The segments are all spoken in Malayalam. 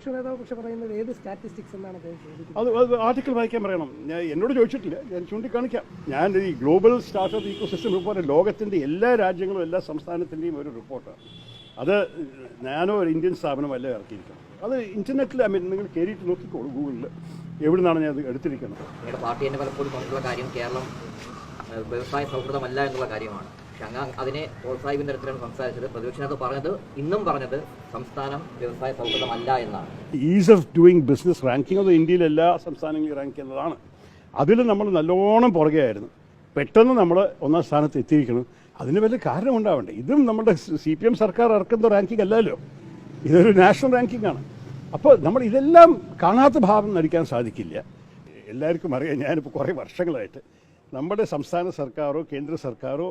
പ്രതിപക്ഷ നേതാവ് പക്ഷെ പറയുന്നത് ഏത് സ്റ്റാറ്റിസ്റ്റിക്സ് എന്നാണ് അത് ആർട്ടിക്കിൾ വായിക്കാൻ പറയണം. ഞാൻ എന്നോട് ചോദിച്ചിട്ടില്ല, ഞാൻ ചൂണ്ടിക്കാണിക്കാം. ഞാൻ ഈ ഗ്ലോബൽ സ്റ്റാർട്ടപ്പ് ഇക്കോസിസ്റ്റം റിപ്പോർട്ട് ലോകത്തിൻ്റെ എല്ലാ രാജ്യങ്ങളും എല്ലാ സംസ്ഥാനത്തിൻ്റെയും ഒരു റിപ്പോർട്ടാണ്. അത് ഞാനോ ഒരു ഇന്ത്യൻ സ്ഥാപനമല്ല ഇറക്കിയിരിക്കണം. അത് ഇൻ്റർനെറ്റിൽ നിങ്ങൾ കയറിയിട്ട് നോക്കിക്കോളൂ, ഗൂഗിളിൽ എവിടെ നിന്നാണ് ഞാൻ അത് എടുത്തിരിക്കുന്നത്. നിങ്ങളുടെ പാർട്ടി തന്നെ പലപ്പോഴും പറഞ്ഞിട്ടുള്ള കാര്യം കേരളം വ്യവസായ സൗഹൃദമല്ല എന്നുള്ള കാര്യമാണ്. പക്ഷെ അങ്ങ് അതിനെ പ്രോത്സാഹിപ്പിക്കുന്ന തരത്തിലാണ് സംസാരിച്ചത്. പ്രതിപക്ഷനകത്ത് പറഞ്ഞത് ഇന്നും പറഞ്ഞത് സംസ്ഥാനം വ്യവസായ സൗഹൃദമല്ല എന്നാണ്. Is of doing business ranking അത് ഇന്ത്യയിൽ എല്ലാ സംസ്ഥാനങ്ങളിലും റാങ്ക് ചെയ്യുന്നതാണ്. അതിൽ നമ്മൾ നല്ലോണം പുറകെ ആയിരുന്നു. പെട്ടെന്ന് നമ്മൾ ഒന്നാം സ്ഥാനത്ത് എത്തിയിരിക്കണം. അതിന് വലിയ കാരണം ഉണ്ടാവണ്ടേ. ഇതും നമ്മുടെ CPM സർക്കാർ ഇറക്കുന്ന റാങ്കിങ് അല്ലല്ലോ, ഇതൊരു നാഷണൽ റാങ്കിങ് ആണ്. അപ്പോൾ നമ്മൾ ഇതെല്ലാം കാണാത്ത ഭാവം നടിക്കാൻ സാധിക്കില്ല. എല്ലാവർക്കും അറിയാം, ഞാനിപ്പോൾ കുറേ വർഷങ്ങളായിട്ട് നമ്മുടെ സംസ്ഥാന സർക്കാരോ കേന്ദ്ര സർക്കാരോ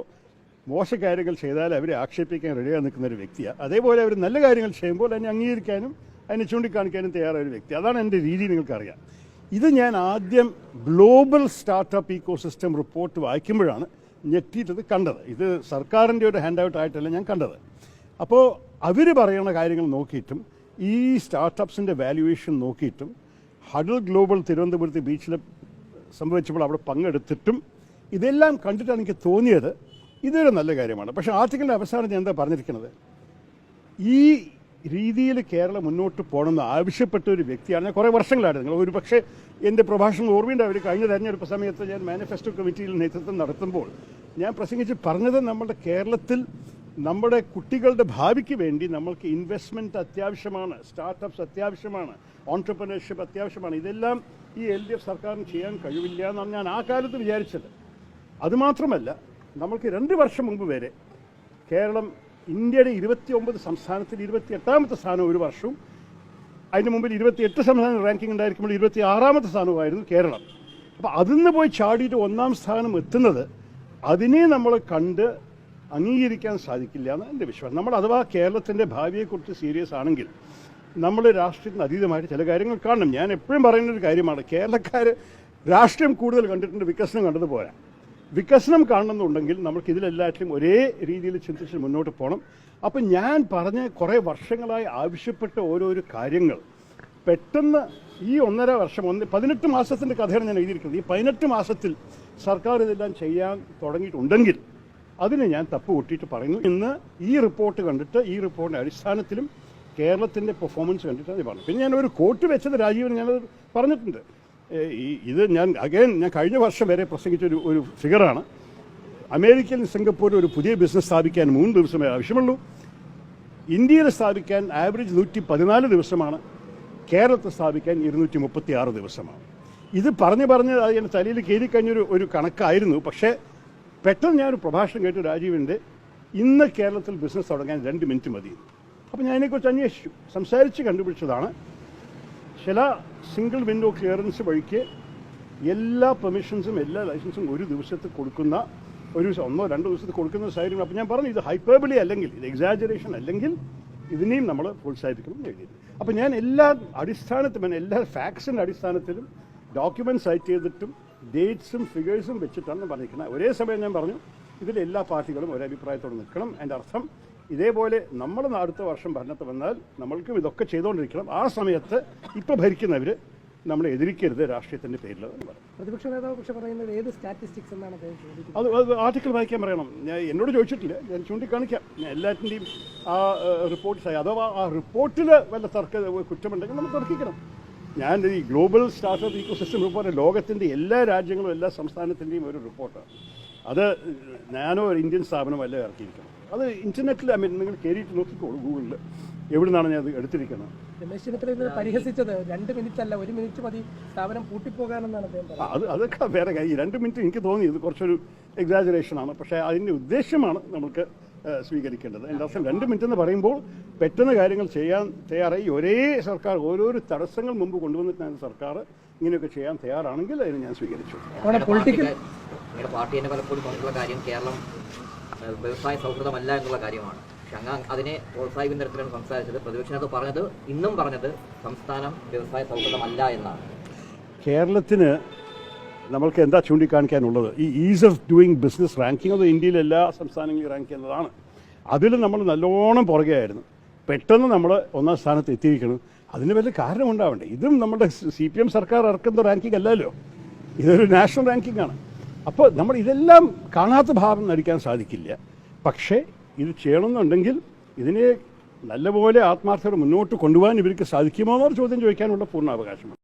മോശകാര്യങ്ങൾ ചെയ്താൽ അവരെ ആക്ഷേപിക്കാൻ റെഡിയായി നിൽക്കുന്ന ഒരു വ്യക്തിയാണ്. അതേപോലെ അവർ നല്ല കാര്യങ്ങൾ ചെയ്യുമ്പോൾ അതിനെ അംഗീകരിക്കാനും അതിനെ ചൂണ്ടിക്കാണിക്കാനും തയ്യാറായ ഒരു വ്യക്തി. അതാണ് എൻ്റെ രീതി, നിങ്ങൾക്കറിയാം. ഇത് ഞാൻ ആദ്യം ഗ്ലോബൽ സ്റ്റാർട്ടപ്പ് ഇക്കോസിസ്റ്റം റിപ്പോർട്ട് വായിക്കുമ്പോഴാണ് ഞെട്ടിയിട്ടത് കണ്ടത്. ഇത് സർക്കാരിൻ്റെ ഒരു ഹാൻഡ് ഔട്ട് ആയിട്ടല്ല ഞാൻ കണ്ടത്. അപ്പോൾ അവർ പറയുന്ന കാര്യങ്ങൾ നോക്കിയിട്ടും ഈ സ്റ്റാർട്ടപ്സിൻ്റെ വാല്യുവേഷൻ നോക്കിയിട്ടും ഹഡൽ ഗ്ലോബൽ തിരുവനന്തപുരത്ത് ബീച്ചിൽ സംഭവിച്ചപ്പോൾ അവിടെ പങ്കെടുത്തിട്ടും ഇതെല്ലാം കണ്ടിട്ടാണ് എനിക്ക് തോന്നിയത് ഇതൊരു നല്ല കാര്യമാണ്. പക്ഷേ ആർട്ടിക്കിളിൻ്റെ അവസാനം ഞാൻ എന്താ പറഞ്ഞിരിക്കുന്നത്, ഈ രീതിയിൽ കേരളം മുന്നോട്ട് പോകണമെന്ന് ആവശ്യപ്പെട്ട ഒരു വ്യക്തിയാണ് ഞാൻ കുറേ വർഷങ്ങളായിട്ട്. നിങ്ങൾ ഒരു പക്ഷേ എൻ്റെ പ്രഭാഷണം ഓർമ്മയുണ്ടാവും. കഴിഞ്ഞ തെരഞ്ഞെടുപ്പ് സമയത്ത് ഞാൻ മാനിഫെസ്റ്റോ കമ്മിറ്റിയിൽ നേതൃത്വം നടത്തുമ്പോൾ ഞാൻ പ്രസംഗിച്ച് പറഞ്ഞത് നമ്മുടെ കേരളത്തിൽ നമ്മുടെ കുട്ടികളുടെ ഭാവിക്ക് വേണ്ടി നമ്മൾക്ക് ഇൻവെസ്റ്റ്മെൻറ്റ് അത്യാവശ്യമാണ്, സ്റ്റാർട്ടപ്സ് അത്യാവശ്യമാണ്, ഓൺട്രപ്രനർഷിപ്പ് അത്യാവശ്യമാണ്. ഇതെല്ലാം ഈ LDF സർക്കാരിന് ചെയ്യാൻ കഴിവില്ല എന്നാണ് ഞാൻ ആ കാലത്ത് വിചാരിച്ചത്. അതുമാത്രമല്ല, നമ്മൾക്ക് 2 വർഷം മുമ്പ് വരെ കേരളം ഇന്ത്യയുടെ 29 സംസ്ഥാനത്തിൽ 28ാമത്തെ സ്ഥാനം ഒരു വർഷവും, അതിന് മുമ്പിൽ 28 സംസ്ഥാനം റാങ്കിങ് ഉണ്ടായിരിക്കുമ്പോൾ 26ാമത്തെ സ്ഥാനമായിരുന്നു കേരളം. അപ്പോൾ അതിന്ന് പോയി ചാടിയിട്ട് 1ാം സ്ഥാനം എത്തുന്നത് അതിനെ നമ്മൾ കണ്ട് അംഗീകരിക്കാൻ സാധിക്കില്ല എന്ന് എൻ്റെ വിശ്വാസം. നമ്മൾ അഥവാ കേരളത്തിൻ്റെ ഭാവിയെക്കുറിച്ച് സീരിയസ് ആണെങ്കിൽ നമ്മൾ രാഷ്ട്രീയത്തിന് അതീതമായിട്ട് ചില കാര്യങ്ങൾ കാണണം. ഞാൻ എപ്പോഴും പറയുന്നൊരു കാര്യമാണ്, കേരളക്കാർ രാഷ്ട്രീയം കൂടുതൽ കണ്ടിട്ടുണ്ട്, വികസനം കണ്ടത് പോരാ. വികസനം കാണണമെന്നുണ്ടെങ്കിൽ നമുക്ക് ഇതിലെല്ലാറ്റിലും ഒരേ രീതിയിൽ ചിന്തിച്ച് മുന്നോട്ട് പോകണം. അപ്പം ഞാൻ പറഞ്ഞ കുറേ വർഷങ്ങളായി ആവശ്യപ്പെട്ട ഓരോരോ കാര്യങ്ങൾ പെട്ടെന്ന് ഈ 1.5 വർഷം 18 മാസത്തിൻ്റെ കഥയാണ് ഞാൻ എഴുതിയിരിക്കുന്നത്. ഈ 18 മാസത്തിൽ സർക്കാർ ഇതെല്ലാം ചെയ്യാൻ തുടങ്ങിയിട്ടുണ്ടെങ്കിൽ അതിനെ ഞാൻ തപ്പ് കൂട്ടിയിട്ട് പറയുന്നു. ഇന്ന് ഈ റിപ്പോർട്ട് കണ്ടിട്ട് ഈ റിപ്പോർട്ടിൻ്റെ അടിസ്ഥാനത്തിലും കേരളത്തിൻ്റെ പെർഫോമൻസ് കണ്ടിട്ടാണ് ഞാൻ പറഞ്ഞു. പിന്നെ ഞാൻ ഒരു കോട്ട് വെച്ചത് രാജീവൻ ഞാനത് പറഞ്ഞിട്ടുണ്ട്. ഇത് ഞാൻ കഴിഞ്ഞ വർഷം വരെ പ്രസംഗിച്ച ഒരു ഫിഗറാണ്. അമേരിക്കയിൽ സിംഗപ്പൂരിൽ ഒരു പുതിയ ബിസിനസ് സ്ഥാപിക്കാൻ 3 ദിവസമേ ആവശ്യമുള്ളൂ. ഇന്ത്യയിൽ സ്ഥാപിക്കാൻ ആവറേജ് 114 ദിവസമാണ്. കേരളത്തിൽ സ്ഥാപിക്കാൻ 236 ദിവസമാണ്. ഇത് പറഞ്ഞ് അത് എൻ്റെ തലയിൽ കയറിക്കഴിഞ്ഞൊരു കണക്കായിരുന്നു. പക്ഷേ പെട്ടെന്ന് ഞാനൊരു പ്രഭാഷണം കേട്ടു രാജീവിൻ്റെ, ഇന്ന് കേരളത്തിൽ ബിസിനസ് തുടങ്ങാൻ 2 മിനിറ്റ് മതി. അപ്പോൾ ഞാൻ അതിനെക്കുറിച്ച് അന്വേഷിച്ചു, സംസാരിച്ച് കണ്ടുപിടിച്ചതാണ് ചില സിംഗിൾ വിൻഡോ ക്ലിയറൻസ് വഴിക്ക് എല്ലാ പെർമിഷൻസും എല്ലാ ലൈസൻസും ഒരു ദിവസത്തിൽ കൊടുക്കുന്ന, ഒരു 1-2 ദിവസത്തിൽ കൊടുക്കുന്ന സാഹചര്യം. അപ്പോൾ ഞാൻ പറഞ്ഞു, ഇത് ഹൈപ്പർബലി അല്ലെങ്കിൽ ഇത് എക്സാജറേഷൻ അല്ലെങ്കിൽ ഇതിനെയും നമ്മൾ പ്രോത്സാഹിപ്പിക്കണം എന്ന് എഴുതി. അപ്പോൾ ഞാൻ എല്ലാ അടിസ്ഥാനത്തിലും എല്ലാ ഫാക്ട്സിൻ്റെ അടിസ്ഥാനത്തിലും ഡോക്യുമെൻറ്റ് സൈറ്റ് ചെയ്തിട്ടും ഡേറ്റ്സും ഫിഗേഴ്സും വെച്ചിട്ടാണ് പറഞ്ഞിരിക്കുന്നത്. ഒരേ സമയം ഞാൻ പറഞ്ഞു, ഇതിൽ എല്ലാ പാർട്ടികളും ഒരേ അഭിപ്രായത്തോടെ നിൽക്കണം. എൻ്റെ അർത്ഥം ഇതേപോലെ നമ്മൾ അടുത്ത വർഷം ഭരണത്ത് വന്നാൽ നമ്മൾക്കും ഇതൊക്കെ ചെയ്തുകൊണ്ടിരിക്കണം. ആ സമയത്ത് ഇപ്പോൾ ഭരിക്കുന്നവർ നമ്മളെ എതിരിക്കരുത് രാഷ്ട്രീയത്തിൻ്റെ പേരിൽ എന്ന് പറയും. പ്രതിപക്ഷ നേതാവ് പക്ഷെ പറയുന്നത് ഏത് സ്റ്റാറ്റിസ്റ്റിക്സ് എന്നാണ് അത് ആർട്ടിക്കിൾ വായിക്കാൻ പറയണം. ഞാൻ എന്നോട് ചോദിച്ചിട്ടില്ല, ഞാൻ ചൂണ്ടിക്കാണിക്കാം. ഞാൻ എല്ലാറ്റിൻ്റെയും ആ റിപ്പോർട്ട് അഥവാ ആ റിപ്പോർട്ടിൽ വല്ല കുറ്റമുണ്ടെങ്കിൽ നമ്മൾ തർക്കിക്കണം. ഞാൻ ഈ ഗ്ലോബൽ സ്റ്റാർട്ടപ്പ് ഇക്കോസിസ്റ്റം റിപ്പോർട്ട് ലോകത്തിൻ്റെ എല്ലാ രാജ്യങ്ങളും എല്ലാ സംസ്ഥാനത്തിൻ്റെയും ഒരു റിപ്പോർട്ടാണ്. അത് ഞാനോ ഒരു ഇന്ത്യൻ സ്ഥാപനമല്ല ഇറക്കിയിരിക്കണം. അത് ഇൻ്റർനെറ്റിൽ നിങ്ങൾ കയറിയിട്ട് നോക്കിക്കോളൂ, ഗൂഗിളിൽ എവിടെ നിന്നാണ് ഞാൻ അത് എടുത്തിരിക്കുന്നത്. രമേശ് ചെന്നിത്തല പരിഹസിച്ചത് 2 മിനിറ്റ് അല്ല 1 മിനിറ്റ് മതി സ്ഥാപനം പൂട്ടിപ്പോകാനെന്നാണ് അദ്ദേഹം പറഞ്ഞത്. അതൊക്കെ വേറെ കാര്യം. ഈ 2 മിനിറ്റ് എനിക്ക് തോന്നി ഇത് കുറച്ചൊരു എക്സാജറേഷനാണ്. പക്ഷേ അതിൻ്റെ ഉദ്ദേശമാണ് നമുക്ക് സ്വീകരിക്കേണ്ടത്. എൻ്റെ അർത്ഥം 2 മിനിറ്റ് എന്ന് പറയുമ്പോൾ പെട്ടെന്ന് കാര്യങ്ങൾ ചെയ്യാൻ തയ്യാറായി ഒരേ സർക്കാർ ഓരോരോ തടസ്സങ്ങൾ മുമ്പ് കൊണ്ടുവന്നിട്ടാണ് സർക്കാർ ഇങ്ങനെയൊക്കെ ചെയ്യാൻ തയ്യാറാണെങ്കിൽ അതിന് ഞാൻ സ്വീകരിച്ചു. നിങ്ങളുടെ പാർട്ടി തന്നെ പലപ്പോഴും പറഞ്ഞിട്ടുള്ള കാര്യം കേരളം വ്യവസായ സൗഹൃദമല്ല എന്നുള്ള കാര്യമാണ്. പക്ഷെ അങ്ങ് അതിനെ പ്രോത്സാഹിപ്പിക്കുന്ന തരത്തിലാണ് സംസാരിച്ചത്. പ്രതിപക്ഷനകത്ത് പറഞ്ഞത് ഇന്നും പറഞ്ഞത് സംസ്ഥാനം വ്യവസായ സൗഹൃദമല്ല എന്നാണ്. കേരളത്തിന് നമ്മൾക്ക് എന്താ ചൂണ്ടിക്കാണിക്കാനുള്ളത്, ഈ is of doing business ranking അത് ഇന്ത്യയിൽ എല്ലാ സംസ്ഥാനങ്ങളിലും റാങ്ക് ചെയ്യുന്നതാണ്. അതിൽ നമ്മൾ നല്ലോണം പുറകെ ആയിരുന്നു. പെട്ടെന്ന് നമ്മൾ 1ാം സ്ഥാനത്ത് എത്തിയിരിക്കണം. അതിന് വല്ല കാരണമുണ്ടാവണ്ടേ? ഇതും നമ്മുടെ CPM സർക്കാർ ഇറക്കുന്ന റാങ്കിങ് അല്ലല്ലോ, ഇതൊരു നാഷണൽ റാങ്കിങ് ആണ്. അപ്പോൾ നമ്മൾ ഇതെല്ലാം കാണാത്ത ഭാവം നടിക്കാൻ സാധിക്കില്ല. പക്ഷേ ഇത് ചെയ്യണമെന്നുണ്ടെങ്കിൽ ഇതിനെ നല്ലപോലെ ആത്മാർത്ഥത മുന്നോട്ട് കൊണ്ടുപോകാൻ ഇവർക്ക് സാധിക്കുമോ എന്നൊരു ചോദ്യം ചോദിക്കാനുള്ള പൂർണ്ണ അവകാശമാണ്.